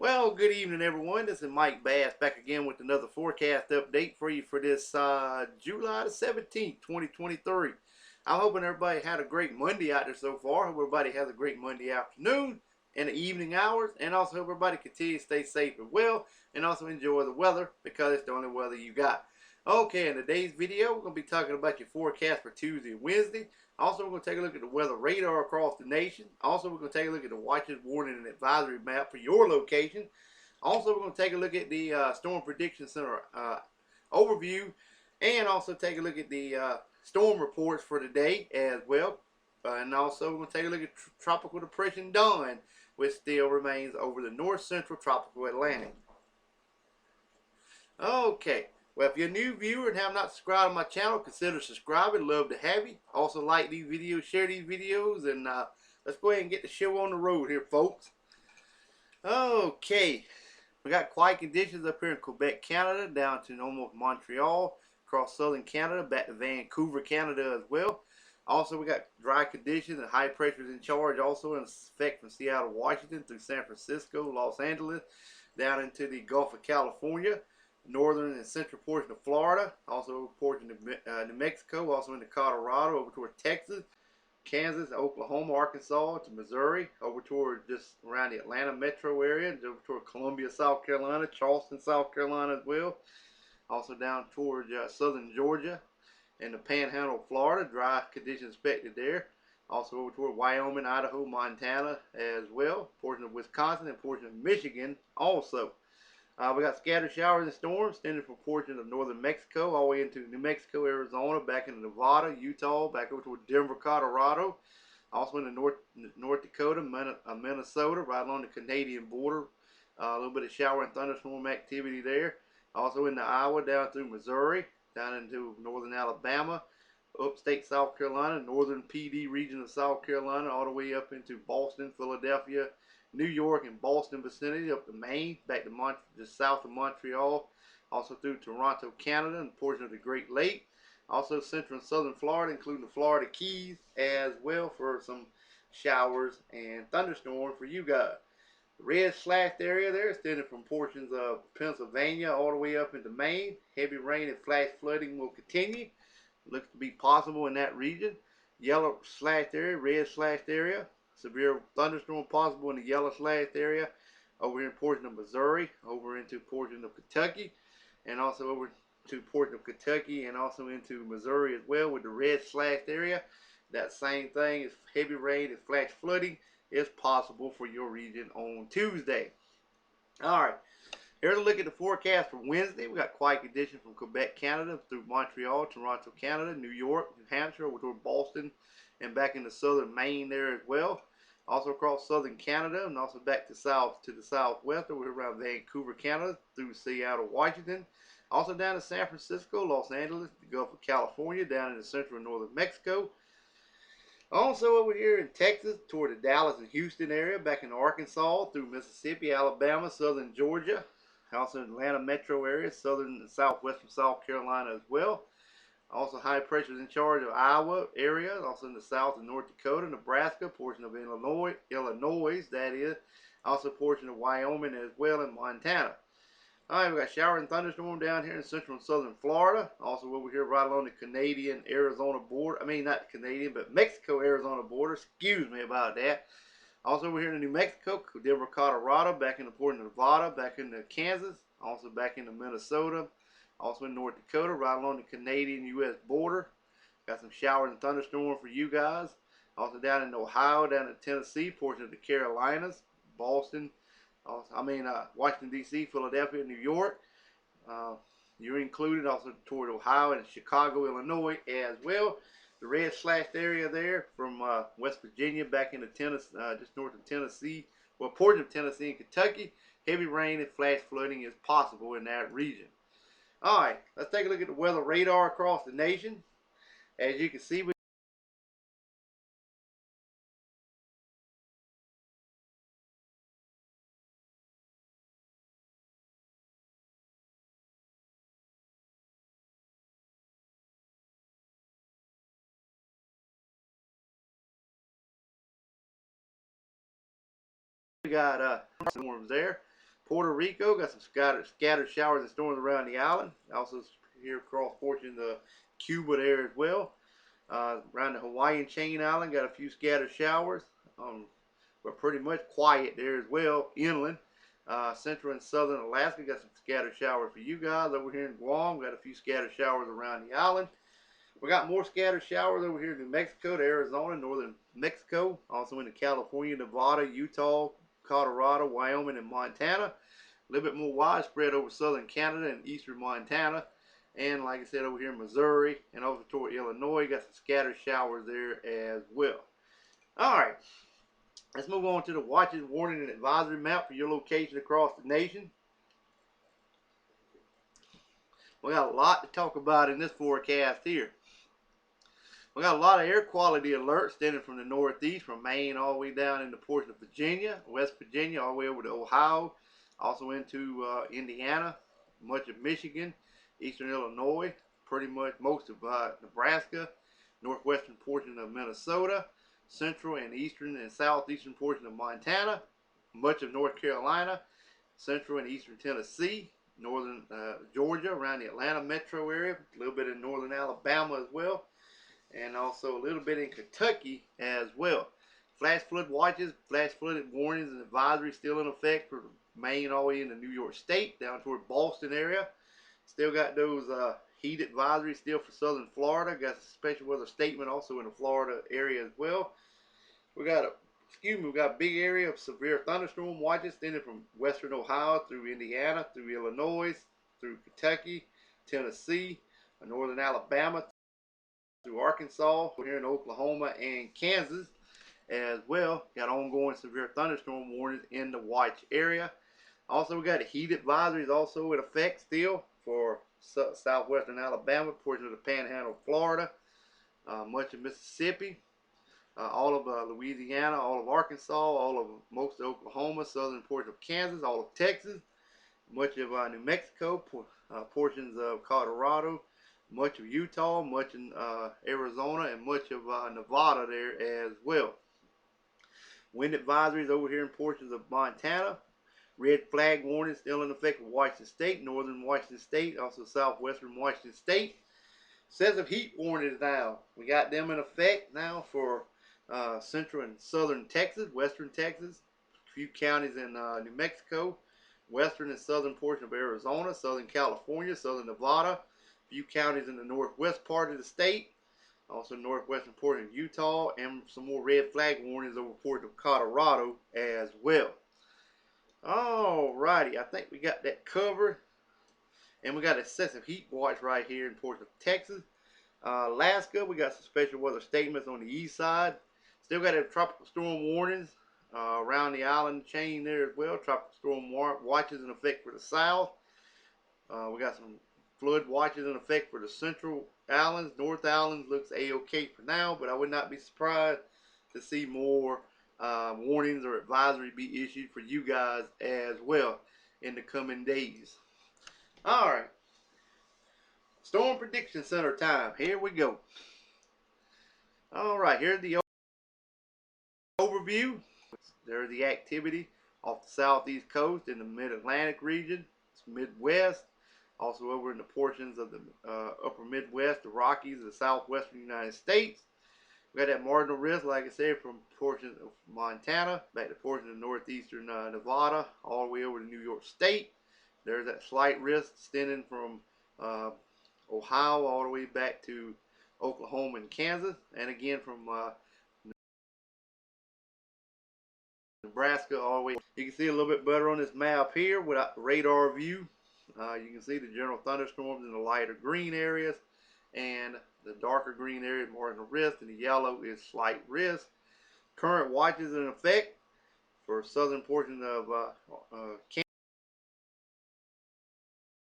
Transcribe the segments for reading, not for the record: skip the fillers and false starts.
Well, good evening, everyone. This is Mike Bass back again with another forecast update for you for this July the 17th, 2023. I'm hoping everybody had a great Monday out there so far. Hope everybody has a great Monday afternoon and the evening hours, and also hope everybody continue to stay safe and well, and also enjoy the weather because it's the only weather you got. Okay, in today's video, we're going to be talking about your forecast for Tuesday and Wednesday. Also, we're going to take a look at the weather radar across the nation. Also, we're going to take a look at the watches, warning, and advisory map for your location. Also, we're going to take a look at the Storm Prediction Center overview, and also take a look at the storm reports for today as well. And also, we're going to take a look at Tropical Depression Dawn, which still remains over the north central tropical Atlantic. Okay. Well, if you're a new viewer and have not subscribed to my channel, consider subscribing. Love to have you. Also, like these videos, share these videos, and let's go ahead and get the show on the road here, folks. Okay. We got quiet conditions up here in Quebec, Canada, down to almost Montreal, across southern Canada, back to Vancouver, Canada as well. Also, we got dry conditions and high pressures in charge also in effect from Seattle, Washington, through San Francisco, Los Angeles, down into the Gulf of California, northern and central portion of Florida, also a portion of New Mexico, also into Colorado, over toward Texas, Kansas, Oklahoma, Arkansas, to Missouri, over toward just around the Atlanta metro area, over toward Columbia, South Carolina, Charleston, South Carolina as well. Also down toward southern Georgia and the Panhandle of Florida, dry conditions expected there. Also over toward Wyoming, Idaho, Montana as well, portion of Wisconsin and portion of Michigan also. We got scattered showers and storms extending from portions of northern Mexico all the way into New Mexico, Arizona, back into Nevada, Utah, back over toward Denver, Colorado. Also in the North Dakota, Minnesota, right along the Canadian border. A little bit of shower and thunderstorm activity there. Also into Iowa, down through Missouri, down into northern Alabama, upstate South Carolina, northern PD region of South Carolina, all the way up into Boston, Philadelphia, New York, and Boston vicinity, up to Maine, back to just south of Montreal, also through Toronto, Canada, and a portion of the Great Lakes. Also central and southern Florida, including the Florida Keys as well, for some showers and thunderstorms for you guys. The red slashed area there extended from portions of Pennsylvania all the way up into Maine. Heavy rain and flash flooding will continue. Looks to be possible in that region. Yellow slashed area, red slashed area. Severe thunderstorm possible in the yellow slashed area. Over in portion of Missouri, over into portion of Kentucky, and also over to portion of Kentucky and also into Missouri as well with the red slashed area. That same thing is heavy rain and flash flooding is possible for your region on Tuesday. Alright, here's a look at the forecast for Wednesday. We got quiet conditions from Quebec, Canada, through Montreal, Toronto, Canada, New York, New Hampshire, over toward Boston, and back into southern Maine there as well. Also across southern Canada, and also back to the southwest, over around Vancouver, Canada, through Seattle, Washington. Also down to San Francisco, Los Angeles, the Gulf of California, down into central and northern Mexico. Also over here in Texas, toward the Dallas and Houston area, back in Arkansas, through Mississippi, Alabama, southern Georgia. Also in Atlanta metro area, southern and southwestern South Carolina as well. Also high pressures in charge of Iowa area, also in the south and North Dakota, Nebraska, portion of Illinois, that is. Also portion of Wyoming as well, and Montana. Alright, we got shower and thunderstorm down here in central and southern Florida. Also over here right along the Canadian-Arizona border. I mean, not Canadian, but Mexico-Arizona border. Excuse me about that. Also over here in New Mexico, Denver, Colorado, back in the portion of Nevada, back into Kansas, also back into Minnesota. Also in North Dakota, right along the Canadian-U.S. border. Got some showers and thunderstorm for you guys. Also down in Ohio, down in Tennessee, portion of the Carolinas, Boston, Washington, D.C., Philadelphia, New York. You're included also toward Ohio and Chicago, Illinois as well. The red slashed area there from West Virginia back into Tennessee, just north of Tennessee, well, portion of Tennessee and Kentucky. Heavy rain and flash flooding is possible in that region. Alright, let's take a look at the weather radar across the nation. As you can see, we got storms there. Puerto Rico, got some scattered showers and storms around the island. Also here across portions of Cuba there as well. Around the Hawaiian chain island, got a few scattered showers. But pretty much quiet there as well, inland. Central and southern Alaska, got some scattered showers for you guys. Over here in Guam, got a few scattered showers around the island. We got more scattered showers over here in New Mexico to Arizona, northern Mexico. Also into California, Nevada, Utah, Colorado, Wyoming, and Montana. A little bit more widespread over southern Canada and eastern Montana. And like I said, over here in Missouri and over toward Illinois, got some scattered showers there as well. All right. Let's move on to the watches, warning, and advisory map for your location across the nation. We got a lot to talk about in this forecast here. We got a lot of air quality alerts stemming from the northeast, from Maine all the way down into portion of Virginia, West Virginia, all the way over to Ohio, also into Indiana, much of Michigan, eastern Illinois, pretty much most of Nebraska, northwestern portion of Minnesota, central and eastern and southeastern portion of Montana, much of North Carolina, central and eastern Tennessee, northern Georgia, around the Atlanta metro area, a little bit in northern Alabama as well, and also a little bit in Kentucky as well. Flash flood watches, flash flood warnings and advisories still in effect for Maine all the way into New York State, down toward Boston area. Still got those heat advisories still for southern Florida. Got a special weather statement also in the Florida area as well. We got a big area of severe thunderstorm watches extending from western Ohio through Indiana, through Illinois, through Kentucky, Tennessee, northern Alabama, through Arkansas, here in Oklahoma and Kansas as well. Got ongoing severe thunderstorm warnings in the watch area. Also, we got a heat advisories also in effect still for southwestern Alabama, portion of the Panhandle of Florida, much of Mississippi, all of Louisiana, all of Arkansas, all of most of Oklahoma, southern portion of Kansas, all of Texas, much of New Mexico, portions of Colorado, much of Utah, much in Arizona, and much of Nevada there as well. Wind advisories over here in portions of Montana. Red flag warning still in effect for Washington State, northern Washington State, also southwestern Washington State. Excessive heat warnings now. We got them in effect now for central and southern Texas, western Texas, a few counties in New Mexico, western and southern portion of Arizona, southern California, southern Nevada, a few counties in the northwest part of the state, also northwestern portion of Utah, and some more red flag warnings over portion of Colorado as well. Alrighty, I think we got that covered. And we got excessive heat watch right here in portion of Texas. Alaska, we got some special weather statements on the east side. Still got a tropical storm warnings around the island chain there as well. Tropical storm watches in effect for the south. We got some flood watches in effect for the central islands. North islands looks a-okay for now, but I would not be surprised to see more warnings or advisory be issued for you guys as well in the coming days. Alright, Storm Prediction Center time. Here we go. Alright, here's the overview. There's the activity off the southeast coast in the mid-Atlantic region, Midwest, also over in the portions of the upper Midwest, the Rockies, the southwestern United States. We got that marginal risk, like I said, from portions of Montana back to portions of northeastern Nevada, all the way over to New York State. There's that slight risk extending from Ohio all the way back to Oklahoma and Kansas, and again from Nebraska all the way. You can see a little bit better on this map here without the radar view. You can see the general thunderstorms in the lighter green areas, and the darker green area marginal risk, and the yellow is slight risk. Current watches in effect for southern portion of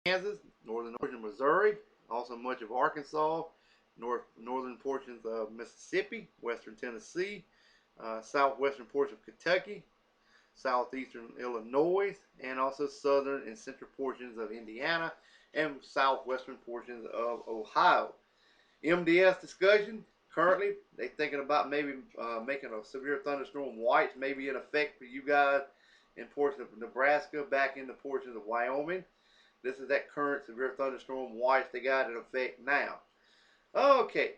Kansas, northern portion of Missouri, also much of Arkansas, northern portions of Mississippi, western Tennessee, southwestern portion of Kentucky, southeastern Illinois, and also southern and central portions of Indiana, and southwestern portions of Ohio. MDS discussion. Currently, they're thinking about maybe making a severe thunderstorm watch maybe in effect for you guys in portions of Nebraska, back into portions of Wyoming. This is that current severe thunderstorm watch they got in effect now. Okay,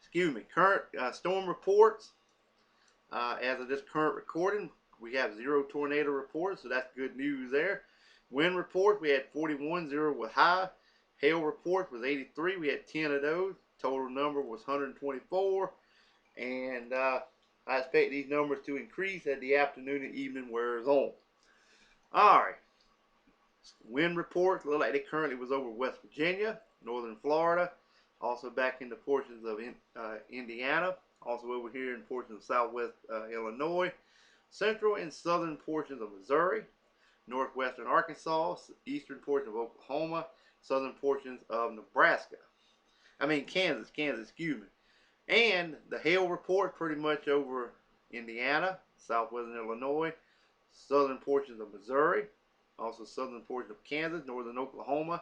excuse me. Current storm reports. As of this current recording, we have 0 tornado reports, so that's good news there. Wind report, we had 41, 0 was high. Hail report was 83, we had 10 of those. Total number was 124. And I expect these numbers to increase as the afternoon and evening wears on. Alright. Wind reports look like they currently was over West Virginia, northern Florida, also back into portions of Indiana, also over here in portions of southwest Illinois, central and southern portions of Missouri, northwestern Arkansas, eastern portion of Oklahoma, southern portions of Nebraska. Kansas, excuse me. And the hail report pretty much over Indiana, southwestern Illinois, southern portions of Missouri, also southern portion of Kansas, northern Oklahoma.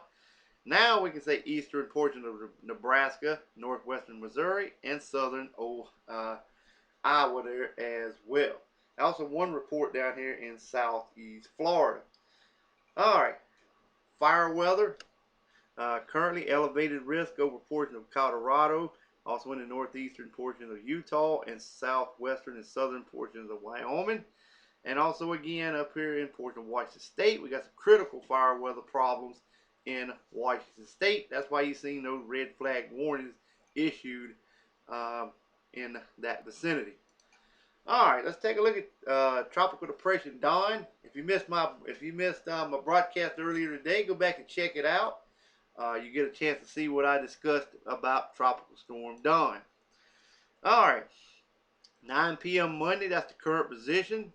Now we can say eastern portion of Nebraska, northwestern Missouri, and southern Iowa there as well. Also one report down here in southeast Florida. Alright, fire weather. Currently elevated risk over portions of Colorado, also in the northeastern portion of Utah, and southwestern and southern portions of Wyoming. And also again up here in portion of Washington State, we got some critical fire weather problems in Washington State. That's why you've seen those red flag warnings issued in that vicinity. Alright, let's take a look at Tropical Depression Don. If you missed my broadcast earlier today, go back and check it out. You get a chance to see what I discussed about Tropical Storm Don. Alright, 9 p.m. Monday, that's the current position.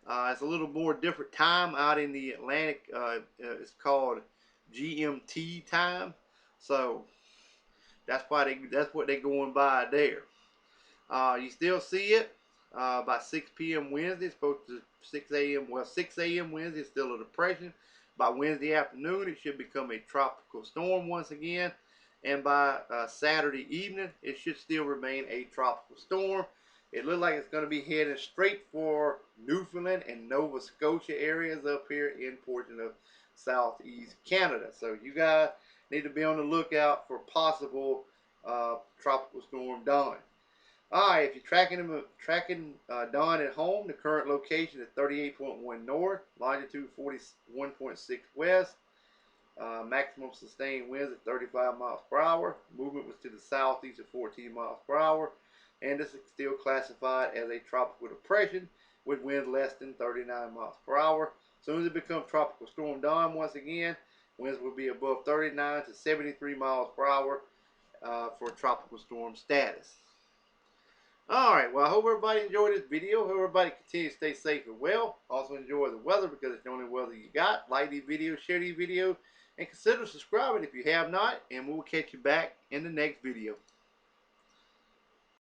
It's a little more different time out in the Atlantic. It's called GMT time. So that's what they're going by there. You still see it by 6 p.m. Wednesday. It's supposed to 6 a.m. Well, 6 a.m. Wednesday is still a depression. By Wednesday afternoon, it should become a tropical storm once again. And by Saturday evening, it should still remain a tropical storm. It looks like it's going to be heading straight for Newfoundland and Nova Scotia areas up here in portion of southeast Canada. So you guys need to be on the lookout for possible tropical storm Don. Alright, if you're tracking Don at home, the current location is 38.1 north, longitude 41.6 west. Maximum sustained winds at 35 miles per hour. Movement was to the southeast at 14 miles per hour. And this is still classified as a tropical depression with winds less than 39 miles per hour. As soon as it becomes Tropical Storm Don once again, winds will be above 39 to 73 miles per hour for tropical storm status. Alright, well I hope everybody enjoyed this video. Hope everybody continues to stay safe and well. Also enjoy the weather because it's the only weather you got. Like these videos, share these videos, and consider subscribing if you have not. And we'll catch you back in the next video.